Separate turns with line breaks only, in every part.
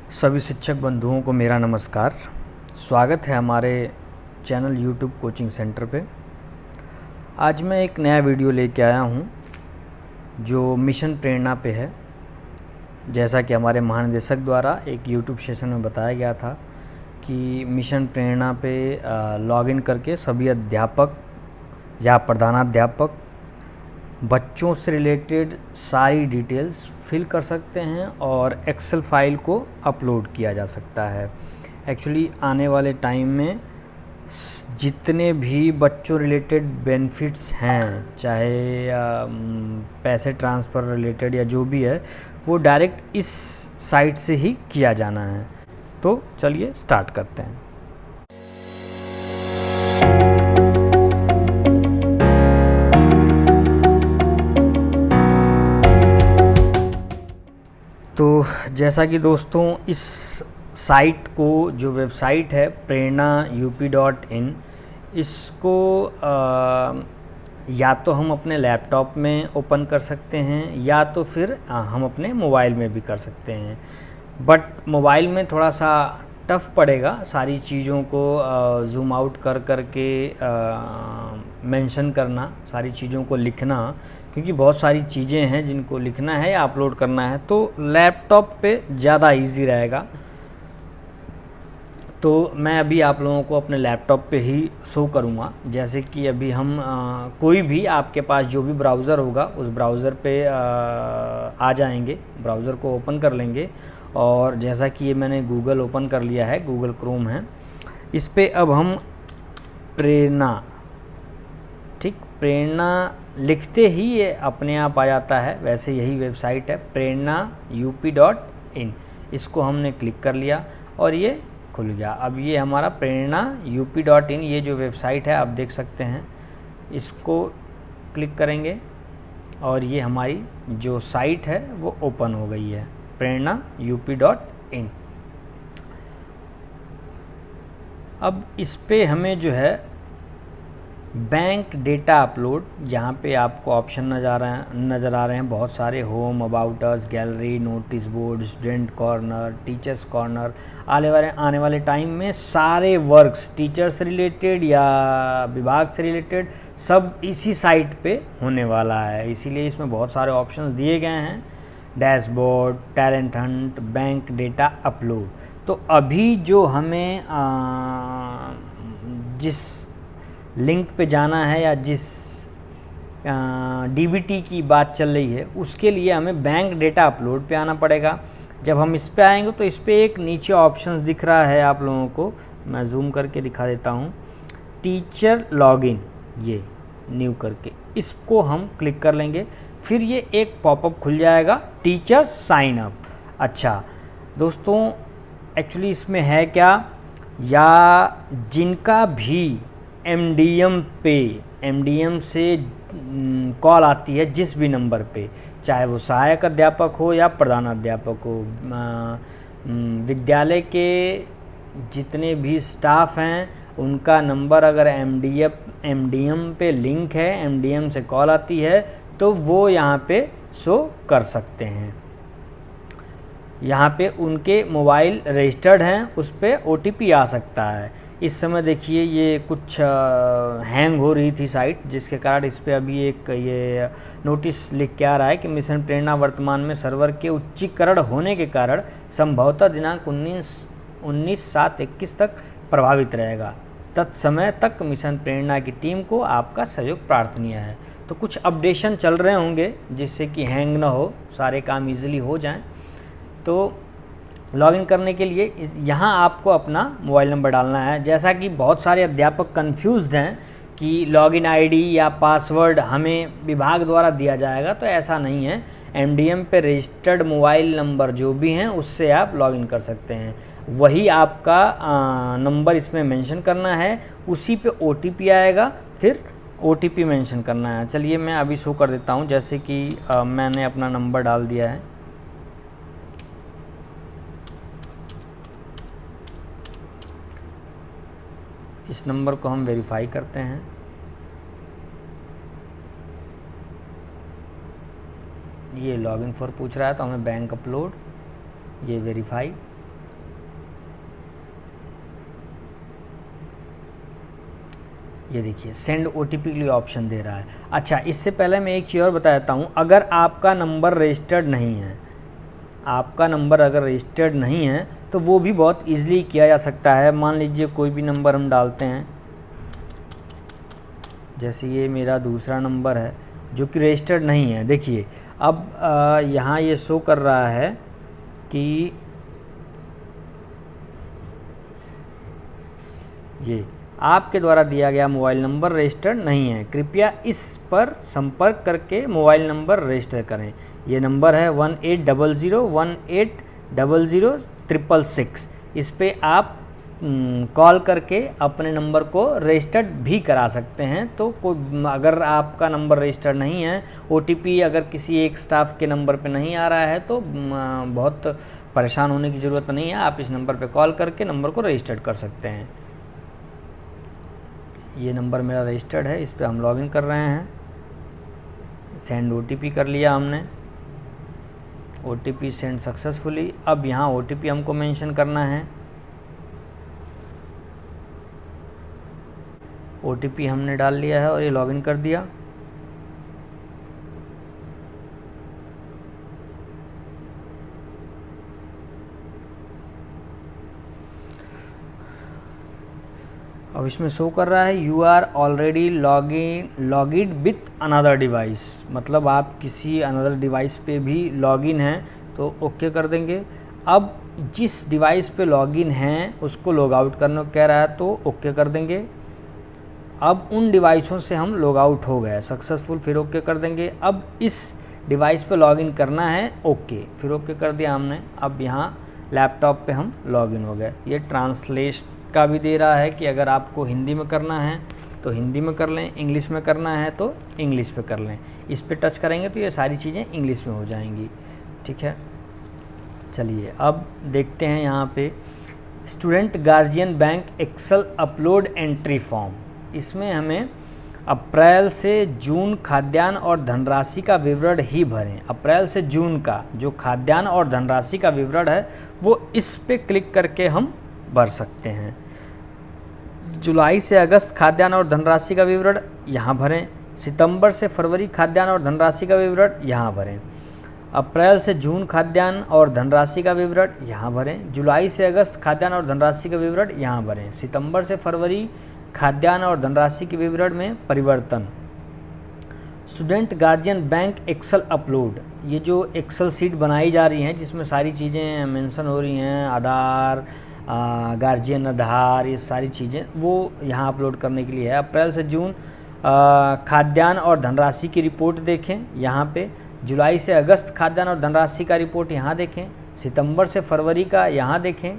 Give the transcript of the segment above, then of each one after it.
सभी शिक्षक बंधुओं को मेरा नमस्कार। स्वागत है हमारे चैनल यूट्यूब कोचिंग सेंटर पे। आज मैं एक नया वीडियो लेके आया हूँ जो मिशन प्रेरणा पे है। जैसा कि हमारे महानिदेशक द्वारा एक यूट्यूब सेशन में बताया गया था कि मिशन प्रेरणा पे लॉगिन करके सभी अध्यापक या प्रधानाध्यापक बच्चों से रिलेटेड सारी डिटेल्स फिल कर सकते हैं और एक्सेल फाइल को अपलोड किया जा सकता है। एक्चुअली आने वाले टाइम में जितने भी बच्चों रिलेटेड बेनिफिट्स हैं, चाहे पैसे ट्रांसफ़र रिलेटेड या जो भी है, वो डायरेक्ट इस साइट से ही किया जाना है। तो चलिए स्टार्ट करते हैं। तो जैसा कि दोस्तों इस साइट को, जो वेबसाइट है prerna.up.in, इसको या तो हम अपने लैपटॉप में ओपन कर सकते हैं या तो फिर हम अपने मोबाइल में भी कर सकते हैं। बट मोबाइल में थोड़ा सा टफ़ पड़ेगा सारी चीज़ों को ज़ूम आउट कर के मेंशन करना, सारी चीज़ों को लिखना, क्योंकि बहुत सारी चीज़ें हैं जिनको लिखना है या अपलोड करना है। तो लैपटॉप पे ज़्यादा इजी रहेगा। तो मैं अभी आप लोगों को अपने लैपटॉप पे ही शो करूँगा। जैसे कि अभी हम कोई भी आपके पास जो भी ब्राउज़र होगा उस ब्राउज़र पे आ जाएंगे, ब्राउज़र को ओपन कर लेंगे। और जैसा कि ये मैंने गूगल ओपन कर लिया है, गूगल क्रोम है, इस पे अब हम प्रेरणा, ठीक, प्रेरणा लिखते ही ये अपने आप आ जाता है। वैसे यही वेबसाइट है prerna.up.in। इसको हमने क्लिक कर लिया और ये खुल गया। अब ये हमारा prerna.up.in, ये जो वेबसाइट है आप देख सकते हैं, इसको क्लिक करेंगे और ये हमारी जो साइट है वो ओपन हो गई है, prerna.up.in। अब इस पे हमें जो है बैंक डेटा अपलोड, यहाँ पे आपको ऑप्शन नज़र आ रहे हैं बहुत सारे, home, about us, gallery, notice board, student corner, teachers corner. आने वाले टाइम में सारे वर्क्स टीचर से रिलेटेड या विभाग से रिलेटेड सब इसी साइट पे होने वाला है, इसीलिए इसमें बहुत सारे ऑप्शंस दिए गए हैं। Dashboard, talent Hunt, bank data upload. तो अभी जो हमें जिस लिंक पे जाना है या जिस डीबीटी की बात चल रही है उसके लिए हमें बैंक डेटा अपलोड पे आना पड़ेगा। जब हम इस पे आएंगे तो इस पे एक नीचे ऑप्शंस दिख रहा है आप लोगों को, मैं जूम करके दिखा देता हूँ, टीचर लॉगिन, ये न्यू करके इसको हम क्लिक कर लेंगे। फिर ये एक पॉपअप खुल जाएगा, टीचर साइन अप। अच्छा दोस्तों, एक्चुअली इसमें है क्या, या जिनका भी एमडीएम से कॉल आती है जिस भी नंबर पे, चाहे वो सहायक अध्यापक हो या प्रधानाध्यापक हो, विद्यालय के जितने भी स्टाफ हैं उनका नंबर अगर एमडीएम पे लिंक है, एमडीएम से कॉल आती है, तो वो यहाँ पे शो कर सकते हैं। यहाँ पे उनके मोबाइल रजिस्टर्ड हैं, उस पर ओटीपी आ सकता है। इस समय देखिए ये कुछ हैंग हो रही थी साइट, जिसके कारण इस पर अभी एक ये नोटिस लिख के आ रहा है कि मिशन प्रेरणा वर्तमान में सर्वर के उच्चीकरण होने के कारण संभवतः दिनांक 19/7/21 तक प्रभावित रहेगा। तत्समय तक मिशन प्रेरणा की टीम को आपका सहयोग प्रार्थनीय है। तो कुछ अपडेशन चल रहे होंगे जिससे कि हैंग ना हो, सारे काम ईजिली हो जाएँ। तो लॉगिन करने के लिए यहाँ आपको अपना मोबाइल नंबर डालना है। जैसा कि बहुत सारे अध्यापक कंफ्यूज्ड हैं कि लॉगिन आईडी या पासवर्ड हमें विभाग द्वारा दिया जाएगा, तो ऐसा नहीं है। एमडीएम पे रजिस्टर्ड मोबाइल नंबर जो भी हैं उससे आप लॉगिन कर सकते हैं, वही आपका नंबर इसमें मेंशन करना है, उसी पे ओटीपी आएगा, फिर ओटीपी मेंशन करना है। चलिए मैं अभी शो कर देता हूँ, जैसे कि मैंने अपना नंबर डाल दिया है। इस नंबर को हम वेरीफाई करते हैं। ये लॉगिन फॉर पूछ रहा है तो हमें बैंक अपलोड, ये वेरीफाई, ये देखिए सेंड ओटीपी के लिए ऑप्शन दे रहा है। अच्छा, इससे पहले मैं एक चीज़ और बता देता हूँ, अगर आपका नंबर रजिस्टर्ड नहीं है, आपका नंबर अगर रजिस्टर्ड नहीं है तो वो भी बहुत ईजिली किया जा सकता है। मान लीजिए कोई भी नंबर हम डालते हैं, जैसे ये मेरा दूसरा नंबर है जो कि रजिस्टर्ड नहीं है। देखिए अब यहाँ ये शो कर रहा है कि ये आपके द्वारा दिया गया मोबाइल नंबर रजिस्टर्ड नहीं है, कृपया इस पर संपर्क करके मोबाइल नंबर रजिस्टर करें। ये नंबर है 180018000666। इस पे आप कॉल करके अपने नंबर को रजिस्टर्ड भी करा सकते हैं। तो अगर आपका नंबर रजिस्टर्ड नहीं है, ओटीपी अगर किसी एक स्टाफ के नंबर पे नहीं आ रहा है तो बहुत परेशान होने की ज़रूरत नहीं है। आप इस नंबर पे कॉल करके नंबर को रजिस्टर्ड कर सकते हैं। ये नंबर मेरा रजिस्टर्ड है, इस पे हम लॉगिन कर रहे हैं। सेंड ओटीपी कर लिया हमने, ओटीपी सेंड सक्सेसफुली। अब यहाँ ओटीपी हमको मेंशन करना है। ओटीपी हमने डाल लिया है और ये लॉगिन कर दिया। अब इसमें शो कर रहा है you are already login with another device, मतलब आप किसी अनदर डिवाइस पे भी लॉगिन हैं तो ओके कर देंगे। अब जिस डिवाइस पे लॉगिन हैं उसको लॉग आउट करने को कह रहा है तो ओके कर देंगे। अब उन डिवाइसों से हम लॉग आउट हो गए सक्सेसफुल, फिर ओके कर देंगे। अब इस डिवाइस पे लॉगिन करना है, ओके, फिर ओके कर दिया हमने। अब यहाँ लैपटॉप पे हम लॉगिन हो गए। ये ट्रांसलेट का भी दे रहा है कि अगर आपको हिंदी में करना है तो हिंदी में कर लें, इंग्लिश में करना है तो इंग्लिश पे कर लें। इस पे टच करेंगे तो ये सारी चीज़ें इंग्लिश में हो जाएंगी। ठीक है, चलिए अब देखते हैं यहाँ पे student guardian bank excel upload entry form. इसमें हमें अप्रैल से जून खाद्यान्न और धनराशि का विवरण ही भरें। अप्रैल से जून का जो खाद्यान्न और धनराशि का विवरण है वो इस पे क्लिक करके हम भर सकते हैं। जुलाई से अगस्त खाद्यान्न और धनराशि का विवरण यहाँ भरें। सितंबर से फरवरी खाद्यान्न और धनराशि का विवरण यहाँ भरें। अप्रैल से जून खाद्यान्न और धनराशि का विवरण यहाँ भरें। जुलाई से अगस्त खाद्यान्न और धनराशि का विवरण यहाँ भरें। सितंबर से फरवरी खाद्यान्न और धनराशि के विवरण में परिवर्तन। Student guardian bank excel upload, ये जो एक्सेल सीट बनाई जा रही हैं जिसमें सारी चीज़ें मेंशन हो रही हैं, आधार, गार्जियन आधार, ये सारी चीज़ें वो यहाँ अपलोड करने के लिए है। अप्रैल से जून खाद्यान्न और धनराशि की रिपोर्ट देखें यहाँ पे। जुलाई से अगस्त खाद्यान्न और धनराशि का रिपोर्ट यहाँ देखें। सितंबर से फरवरी का यहाँ देखें।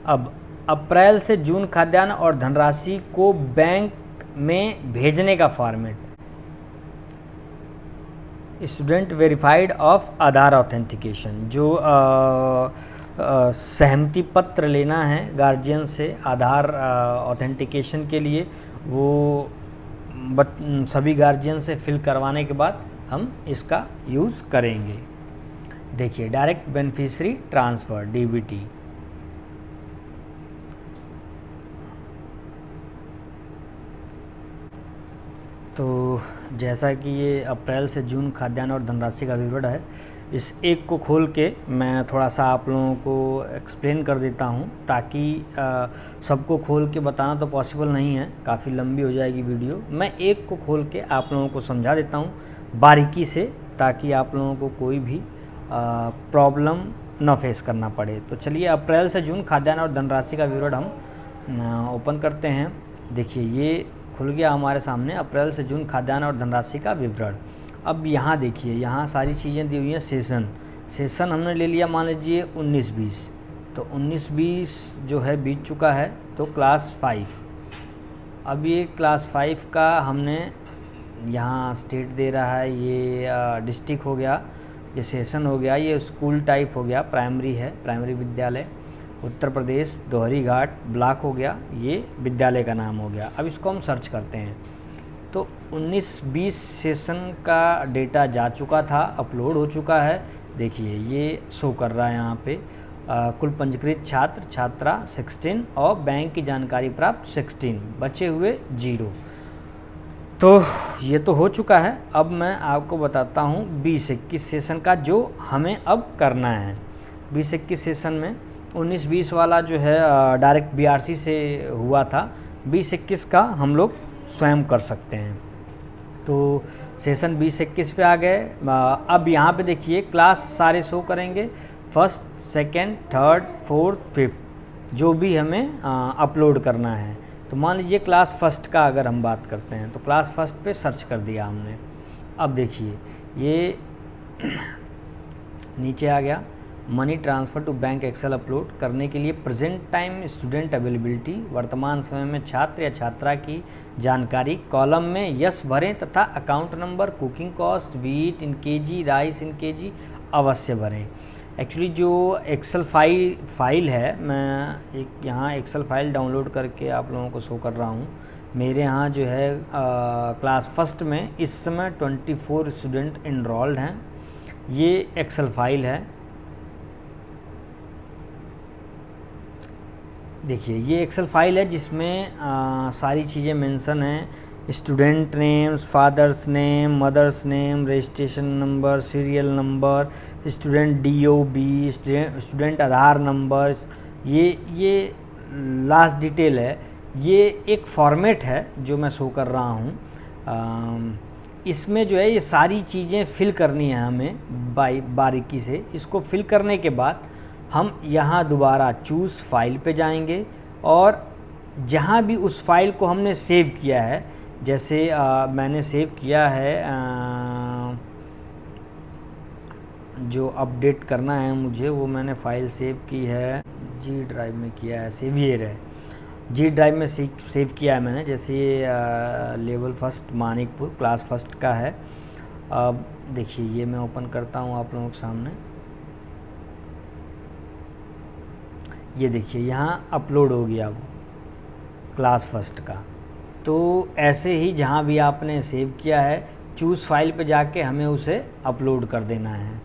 अब अप्रैल से जून खाद्यान्न और धनराशि को बैंक में भेजने का format, student verified of Aadhaar authentication, जो सहमति पत्र लेना है गार्जियन से आधार ऑथेंटिकेशन के लिए, वो सभी गार्जियन से फिल करवाने के बाद हम इसका यूज़ करेंगे। देखिए डायरेक्ट बेनिफिशियरी ट्रांसफ़र डीबीटी, तो जैसा कि ये अप्रैल से जून खाद्यान्न और धनराशि का विवरण है, इस एक को खोल के मैं थोड़ा सा आप लोगों को एक्सप्लेन कर देता हूँ, ताकि सबको खोल के बताना तो पॉसिबल नहीं है, काफ़ी लंबी हो जाएगी वीडियो। मैं एक को खोल के आप लोगों को समझा देता हूँ बारीकी से, ताकि आप लोगों को कोई भी प्रॉब्लम न फेस करना पड़े। तो चलिए अप्रैल से जून खाद्यान्न और धनराशि का विवरण हम ओपन करते हैं। देखिए ये खुल गया हमारे सामने, अप्रैल से जून खाद्यान्न और धनराशि का विवरण। अब यहाँ देखिए, यहाँ सारी चीज़ें दी हुई हैं। सेशन हमने ले लिया, मान लीजिए 19-20, तो 19-20 जो है बीत चुका है, तो क्लास 5। अब ये क्लास 5 का हमने यहाँ स्टेट दे रहा है, ये डिस्ट्रिक्ट हो गया, ये सेशन हो गया, ये स्कूल टाइप हो गया, प्राइमरी है, प्राइमरी विद्यालय उत्तर प्रदेश दोहरी घाट ब्लॉक हो गया, ये विद्यालय का नाम हो गया। अब इसको हम सर्च करते हैं तो 19-20 सेशन का डेटा जा चुका था, अपलोड हो चुका है। देखिए ये शो कर रहा है यहाँ पे, कुल पंजीकृत छात्र छात्रा 16 और बैंक की जानकारी प्राप्त 16, बचे हुए 0। तो ये तो हो चुका है। अब मैं आपको बताता हूँ 20-21 सेशन का जो हमें अब करना है। 20-21 सेशन में 19-20 वाला जो है डायरेक्ट BRC से हुआ था, 20-21 का हम लोग स्वयं कर सकते हैं। तो सेशन 20-21 पे आ गए। अब यहाँ पे देखिए क्लास सारे शो करेंगे, first, second, third, fourth, fifth, जो भी हमें अपलोड करना है। तो मान लीजिए क्लास फर्स्ट का अगर हम बात करते हैं तो क्लास फर्स्ट पे सर्च कर दिया हमने। अब देखिए ये नीचे आ गया, money transfer to bank excel upload करने के लिए प्रेजेंट टाइम स्टूडेंट अवेलेबिलिटी, वर्तमान समय में छात्र या छात्रा की जानकारी, कॉलम में यस भरें तथा account number, cooking cost, wheat in KG, rice in KG अवश्य भरें। एक्चुअली जो एक्सेल फाइल है, मैं एक यहाँ एक्सेल फाइल डाउनलोड करके आप लोगों को शो कर रहा हूँ। मेरे यहाँ जो है क्लास फर्स्ट में इस समय 24 स्टूडेंट इनरोल्ड हैं। ये एक्सेल फाइल है, देखिए ये एक्सेल फाइल है जिसमें सारी चीज़ें मेंशन हैं, student names, father's name, mother's name, registration number, serial number, student DOB, student Aadhaar number, ये लास्ट डिटेल है। ये एक फॉर्मेट है जो मैं शो कर रहा हूँ। इसमें जो है ये सारी चीज़ें फिल करनी है हमें बारीकी से। इसको फिल करने के बाद हम यहाँ दोबारा चूज़ फाइल पे जाएंगे और जहाँ भी उस फाइल को हमने सेव किया है, जैसे मैंने सेव किया है जो अपडेट करना है मुझे, वो मैंने फ़ाइल सेव की है G ड्राइव में किया है, सेवियर है, G ड्राइव में सेव किया है मैंने। जैसे level first Manikpur class first का है। अब देखिए ये मैं ओपन करता हूँ आप लोगों के सामने। ये देखिए यहाँ अपलोड हो गया वो क्लास फर्स्ट का। तो ऐसे ही जहाँ भी आपने सेव किया है, चूज़ फाइल पे जाके हमें उसे अपलोड कर देना है।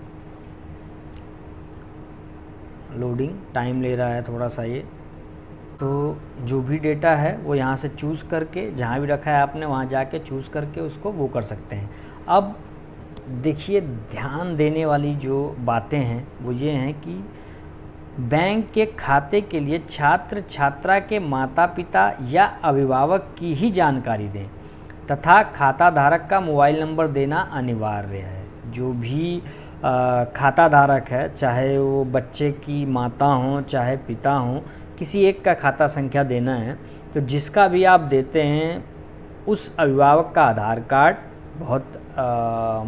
लोडिंग टाइम ले रहा है थोड़ा सा ये। तो जो भी डेटा है वो यहाँ से चूज़ करके, जहाँ भी रखा है आपने वहाँ जाके चूज़ करके उसको वो कर सकते हैं। अब देखिए ध्यान देने वाली जो बातें हैं वो ये हैं कि बैंक के खाते के लिए छात्र छात्रा के माता पिता या अभिभावक की ही जानकारी दें तथा खाता धारक का मोबाइल नंबर देना अनिवार्य है। जो भी खाता धारक है, चाहे वो बच्चे की माता हो चाहे पिता हो, किसी एक का खाता संख्या देना है। तो जिसका भी आप देते हैं उस अभिभावक का आधार कार्ड बहुत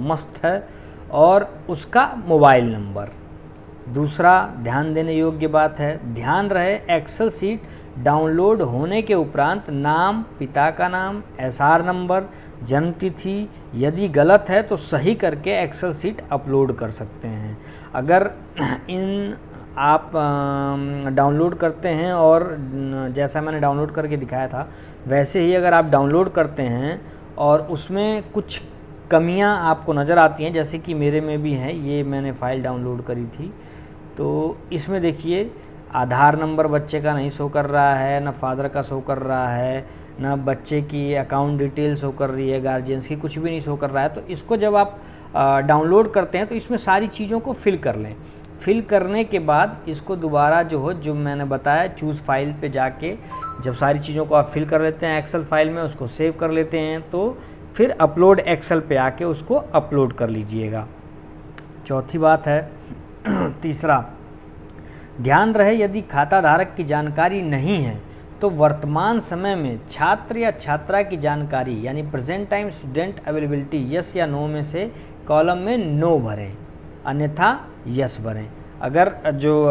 मस्त है और उसका मोबाइल नंबर। दूसरा ध्यान देने योग्य बात है, ध्यान रहे एक्सेल सीट डाउनलोड होने के उपरांत नाम, पिता का नाम, SR नंबर, जन्म तिथि यदि गलत है तो सही करके एक्सेल सीट अपलोड कर सकते हैं। अगर इन आप डाउनलोड करते हैं और जैसा मैंने डाउनलोड करके दिखाया था वैसे ही अगर आप डाउनलोड करते हैं और उसमें कुछ कमियां आपको नज़र आती हैं, जैसे कि मेरे में भी हैं, ये मैंने फ़ाइल डाउनलोड करी थी। तो इसमें देखिए आधार नंबर बच्चे का नहीं शो कर रहा है, ना फादर का शो कर रहा है, ना बच्चे की अकाउंट डिटेल शो कर रही है, गार्जियंस की कुछ भी नहीं शो कर रहा है। तो इसको जब आप डाउनलोड करते हैं तो इसमें सारी चीज़ों को फिल कर लें। फिल करने के बाद इसको दोबारा जो मैंने बताया चूज़ फाइल पे जाके जब सारी चीज़ों को आप फिल कर लेते हैं एक्सेल फाइल में, उसको सेव कर लेते हैं, तो फिर अपलोड एक्सेल पे आके उसको अपलोड कर लीजिएगा। चौथी बात है तीसरा, ध्यान रहे यदि खाता धारक की जानकारी नहीं है तो वर्तमान समय में छात्र या छात्रा की जानकारी यानी present time student availability yes या नो में से कॉलम में नो भरें, अन्यथा यस भरें। अगर जो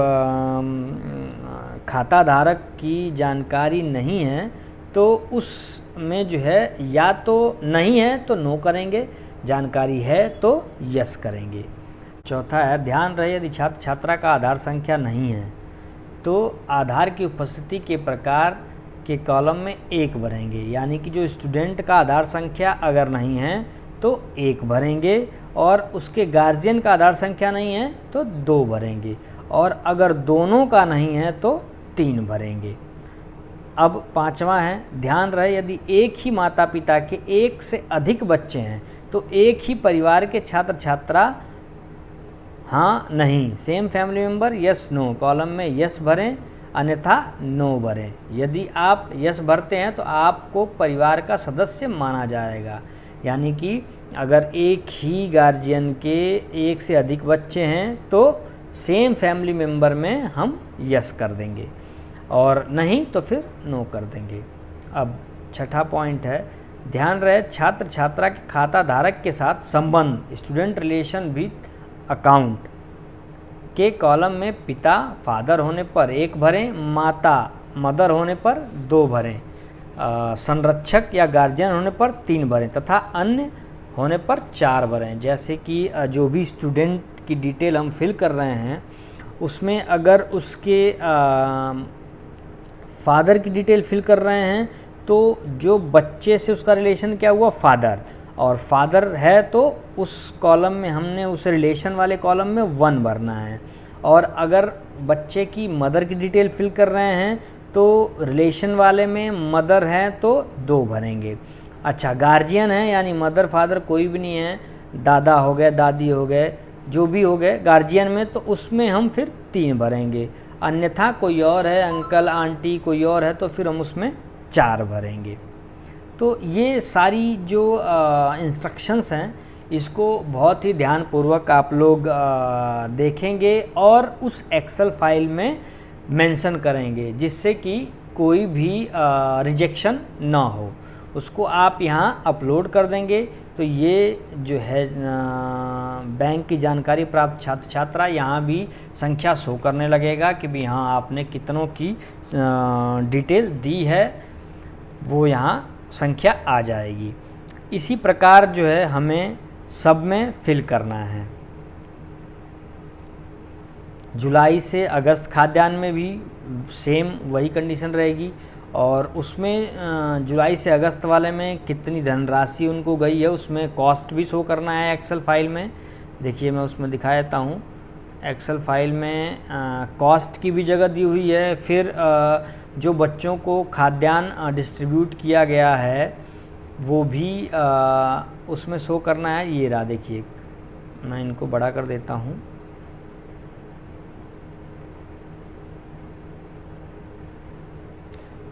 खाता धारक की जानकारी नहीं है तो उसमें जो है या तो नहीं है तो नो करेंगे, जानकारी है तो यस करेंगे। चौथा है, ध्यान रहे यदि छात्र छात्रा का आधार संख्या नहीं है तो आधार की उपस्थिति के प्रकार के कॉलम में 1 भरेंगे, यानी कि जो स्टूडेंट का आधार संख्या अगर नहीं है तो 1 भरेंगे और उसके गार्जियन का आधार संख्या नहीं है तो 2 भरेंगे। और अगर दोनों का नहीं है तो 3 भरेंगे। अब 5वां है, ध्यान रहे यदि एक ही माता पिता के एक से अधिक बच्चे हैं तो एक ही परिवार के छात्र छात्रा हाँ नहीं, same family member yes no, column में यस भरें अन्यथा नो भरें। यदि आप यस भरते हैं तो आपको परिवार का सदस्य माना जाएगा, यानी कि अगर एक ही गार्जियन के एक से अधिक बच्चे हैं तो सेम फैमिली मेम्बर में हम यस कर देंगे और नहीं तो फिर नो कर देंगे। अब 6ठा पॉइंट है, ध्यान रहे छात्र छात्रा के खाता धारक के साथ संबंध स्टूडेंट रिलेशन विथ अकाउंट के कॉलम में पिता फादर होने पर 1 भरें, माता मदर होने पर 2 भरें, संरक्षक या गार्जियन होने पर 3 भरें तथा अन्य होने पर 4 भरें। जैसे कि जो भी स्टूडेंट की डिटेल हम फिल कर रहे हैं उसमें अगर उसके फादर की डिटेल फिल कर रहे हैं तो जो बच्चे से उसका रिलेशन क्या हुआ फादर, और फादर है तो उस कॉलम में हमने उस रिलेशन वाले कॉलम में 1 भरना है। और अगर बच्चे की मदर की डिटेल फिल कर रहे हैं तो रिलेशन वाले में मदर है तो 2 भरेंगे। अच्छा, गार्जियन है यानी मदर फादर कोई भी नहीं है, दादा हो गए दादी हो गए जो भी हो गए गार्जियन में, तो उसमें हम फिर 3 भरेंगे। अन्यथा कोई और है, अंकल आंटी कोई और है तो फिर हम उसमें 4 भरेंगे। तो ये सारी जो इंस्ट्रक्शंस हैं इसको बहुत ही ध्यानपूर्वक आप लोग देखेंगे और उस एक्सेल फाइल में मेंशन करेंगे जिससे कि कोई भी रिजेक्शन ना हो। उसको आप यहाँ अपलोड कर देंगे तो ये जो है बैंक की जानकारी प्राप्त छात्र छात्रा यहाँ भी संख्या शो करने लगेगा कि भी हाँ आपने कितनों की डिटेल दी है, वो यहाँ संख्या आ जाएगी। इसी प्रकार जो है हमें सब में फिल करना है। जुलाई से अगस्त खाद्यान्न में भी सेम वही कंडीशन रहेगी और उसमें जुलाई से अगस्त वाले में कितनी धनराशि उनको गई है उसमें कॉस्ट भी शो करना है एक्सेल फाइल में। देखिए मैं उसमें दिखा देता हूँ, एक्सेल फाइल में कॉस्ट की भी जगह दी हुई है, फिर जो बच्चों को खाद्यान्न डिस्ट्रीब्यूट किया गया है वो भी उसमें शो करना है। ये रहा देखिए, मैं इनको बड़ा कर देता हूँ।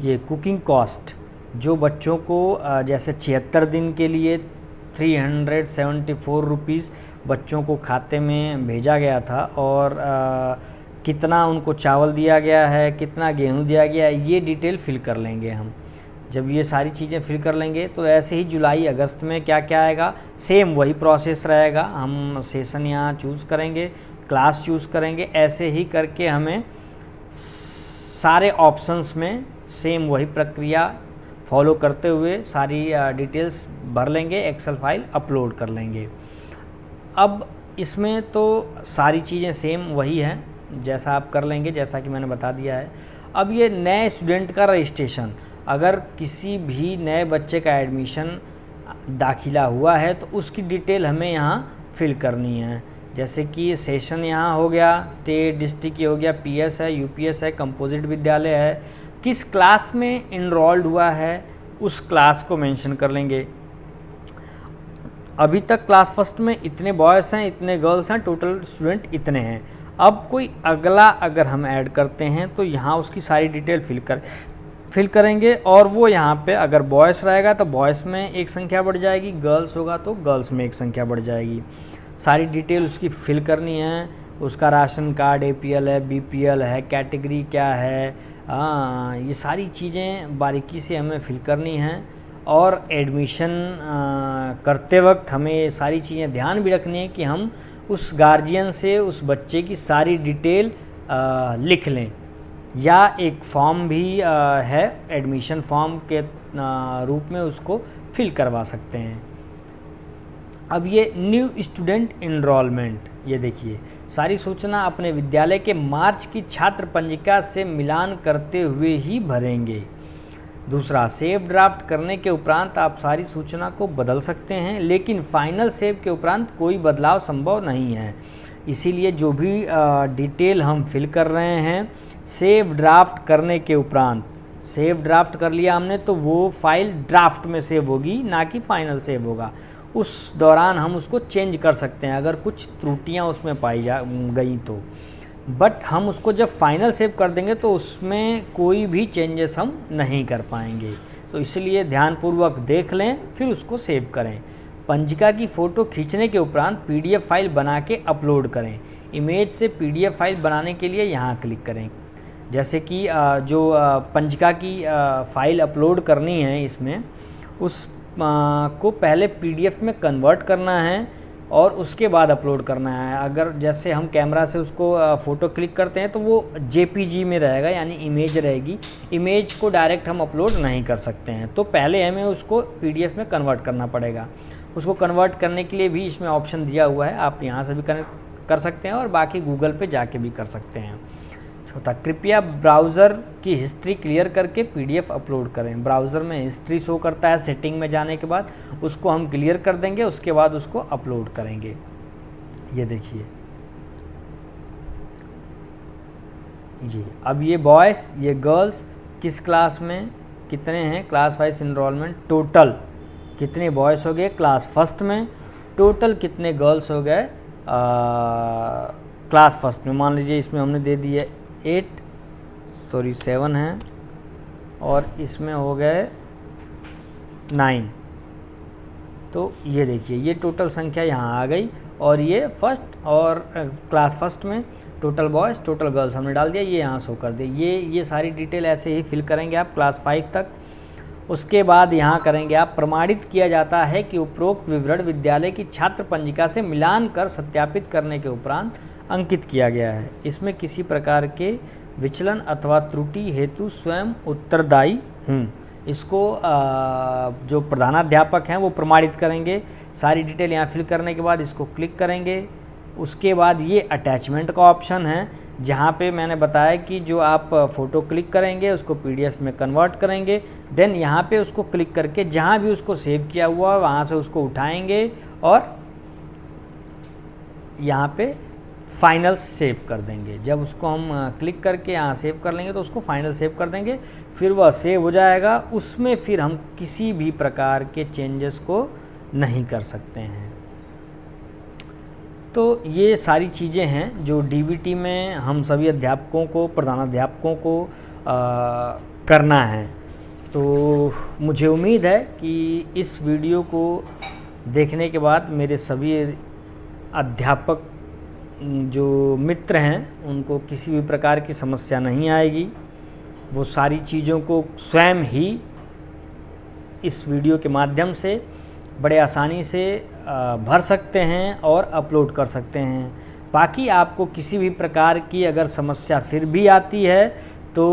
ये कुकिंग कॉस्ट जो बच्चों को जैसे 76 दिन के लिए 374 रुपीज़ बच्चों को खाते में भेजा गया था और कितना उनको चावल दिया गया है, कितना गेहूं दिया गया है, ये डिटेल फिल कर लेंगे हम। जब ये सारी चीज़ें फिल कर लेंगे तो ऐसे ही जुलाई अगस्त में क्या क्या आएगा सेम वही प्रोसेस रहेगा। हम सेशन यहाँ चूज़ करेंगे, क्लास चूज़ करेंगे, ऐसे ही करके हमें सारे ऑप्शंस में सेम वही प्रक्रिया फॉलो करते हुए सारी डिटेल्स भर लेंगे, एक्सेल फाइल अपलोड कर लेंगे। अब इसमें तो सारी चीज़ें सेम वही हैं जैसा आप कर लेंगे, जैसा कि मैंने बता दिया है। अब ये नए स्टूडेंट का रजिस्ट्रेशन, अगर किसी भी नए बच्चे का एडमिशन दाखिला हुआ है तो उसकी डिटेल हमें यहाँ फिल करनी है। जैसे कि सेशन यहाँ हो गया, स्टेट डिस्ट्रिक्ट ये हो गया, पीएस है, यूपीएस है, कंपोजिट विद्यालय है, किस क्लास में इनरोल्ड हुआ है उस क्लास को मेंशन कर लेंगे। अभी तक क्लास फर्स्ट में इतने बॉयज़ हैं, इतने गर्ल्स हैं, टोटल स्टूडेंट इतने हैं। अब कोई अगला अगर हम ऐड करते हैं तो यहाँ उसकी सारी डिटेल फिल करेंगे और वो यहाँ पे अगर बॉयज़ रहेगा तो बॉयज़ में एक संख्या बढ़ जाएगी, गर्ल्स होगा तो गर्ल्स में एक संख्या बढ़ जाएगी। सारी डिटेल उसकी फिल करनी है, उसका राशन कार्ड एपीएल है, बीपीएल है, कैटेगरी क्या है, ये सारी चीज़ें बारीकी से हमें फिल करनी हैं। और एडमिशन करते वक्त हमें ये सारी चीज़ें ध्यान भी रखनी है कि हम उस गार्जियन से उस बच्चे की सारी डिटेल लिख लें, या एक फॉर्म भी है एडमिशन फॉर्म के रूप में उसको फिल करवा सकते हैं। अब ये न्यू स्टूडेंट इनरोलमेंट, ये देखिए सारी सूचना अपने विद्यालय के मार्च की छात्र पंजिका से मिलान करते हुए ही भरेंगे। दूसरा, सेव ड्राफ्ट करने के उपरांत आप सारी सूचना को बदल सकते हैं, लेकिन फाइनल सेव के उपरांत कोई बदलाव संभव नहीं है। इसीलिए जो भी डिटेल हम फिल कर रहे हैं, सेव ड्राफ्ट करने के उपरांत, सेव ड्राफ्ट कर लिया हमने तो वो फाइल ड्राफ्ट में सेव होगी, ना कि फाइनल सेव होगा। उस दौरान हम उसको चेंज कर सकते हैं अगर कुछ त्रुटियां उसमें पाई जा गई तो। बट हम उसको जब फाइनल सेव कर देंगे तो उसमें कोई भी चेंजेस हम नहीं कर पाएंगे। तो इसलिए ध्यानपूर्वक देख लें, फिर उसको सेव करें। पंजिका की फ़ोटो खींचने के उपरांत पीडीएफ फाइल बना के अपलोड करें। इमेज से पीडीएफ फाइल बनाने के लिए यहाँ क्लिक करें। जैसे कि जो पंजिका की फ़ाइल अपलोड करनी है, इसमें उस को पहले पीडीएफ में कन्वर्ट करना है और उसके बाद अपलोड करना है। अगर जैसे हम कैमरा से उसको फ़ोटो क्लिक करते हैं तो वो जेपीजी में रहेगा, यानी इमेज रहेगी। इमेज को डायरेक्ट हम अपलोड नहीं कर सकते हैं, तो पहले हमें उसको पीडीएफ में कन्वर्ट करना पड़ेगा। उसको कन्वर्ट करने के लिए भी इसमें ऑप्शन दिया हुआ है, आप यहाँ से भी कनेक्ट कर सकते हैं और बाकी गूगल पे जाके भी कर सकते हैं। चौथा, कृपया ब्राउज़र की हिस्ट्री क्लियर करके पीडीएफ अपलोड करें। ब्राउज़र में हिस्ट्री शो करता है सेटिंग में जाने के बाद, उसको हम क्लियर कर देंगे, उसके बाद उसको अपलोड करेंगे। ये देखिए, ये अब ये बॉयज़, ये गर्ल्स, किस क्लास में कितने हैं, क्लास वाइज इनरोलमेंट, टोटल कितने बॉयज़ हो गए क्लास फर्स्ट में, टोटल कितने गर्ल्स हो गए क्लास फर्स्ट में। मान लीजिए इसमें हमने दे दिए 7 हैं और इसमें हो गए 9। तो ये देखिए, ये टोटल संख्या यहाँ आ गई और ये फर्स्ट और क्लास फर्स्ट में टोटल बॉयज़ टोटल गर्ल्स हमने डाल दिया, ये यहाँ शो कर दिया। ये सारी डिटेल ऐसे ही फिल करेंगे आप क्लास 5 तक। उसके बाद यहाँ करेंगे आप, प्रमाणित किया जाता है कि उपरोक्त विवरण विद्यालय की छात्र पंजिका से मिलान कर सत्यापित करने के उपरांत अंकित किया गया है। इसमें किसी प्रकार के विचलन अथवा त्रुटि हेतु स्वयं उत्तरदायी हूँ। इसको जो प्रधानाध्यापक हैं वो प्रमाणित करेंगे। सारी डिटेल यहाँ फिल करने के बाद इसको क्लिक करेंगे। उसके बाद ये अटैचमेंट का ऑप्शन है, जहाँ पे मैंने बताया कि जो आप फ़ोटो क्लिक करेंगे उसको पीडीएफ में कन्वर्ट करेंगे। देन यहाँ पे उसको क्लिक करके जहाँ भी उसको सेव किया हुआ है वहाँ से उसको उठाएंगे और यहाँ पे फाइनल सेव कर देंगे। जब उसको हम क्लिक करके यहाँ सेव कर लेंगे तो उसको फाइनल सेव कर देंगे, फिर वह सेव हो जाएगा। उसमें फिर हम किसी भी प्रकार के चेंजेस को नहीं कर सकते हैं। तो ये सारी चीज़ें हैं जो डीबीटी में हम सभी अध्यापकों को, प्रधानाध्यापकों को करना है। तो मुझे उम्मीद है कि इस वीडियो को देखने के बाद मेरे सभी अध्यापक जो मित्र हैं उनको किसी भी प्रकार की समस्या नहीं आएगी। वो सारी चीज़ों को स्वयं ही इस वीडियो के माध्यम से बड़े आसानी से भर सकते हैं और अपलोड कर सकते हैं। बाकी आपको किसी भी प्रकार की अगर समस्या फिर भी आती है तो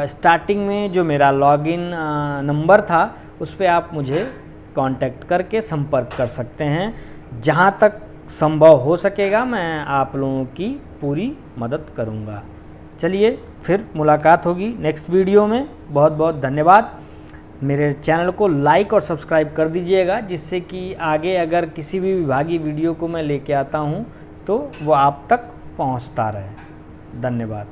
स्टार्टिंग में जो मेरा लॉगिन नंबर था उस पर आप मुझे कांटेक्ट करके संपर्क कर सकते हैं। जहां तक संभव हो सकेगा मैं आप लोगों की पूरी मदद करूंगा। चलिए फिर मुलाकात होगी नेक्स्ट वीडियो में। बहुत बहुत धन्यवाद। मेरे चैनल को लाइक और सब्सक्राइब कर दीजिएगा, जिससे कि आगे अगर किसी भी विभागीय वीडियो को मैं लेके आता हूं तो वो आप तक पहुंचता रहे। धन्यवाद।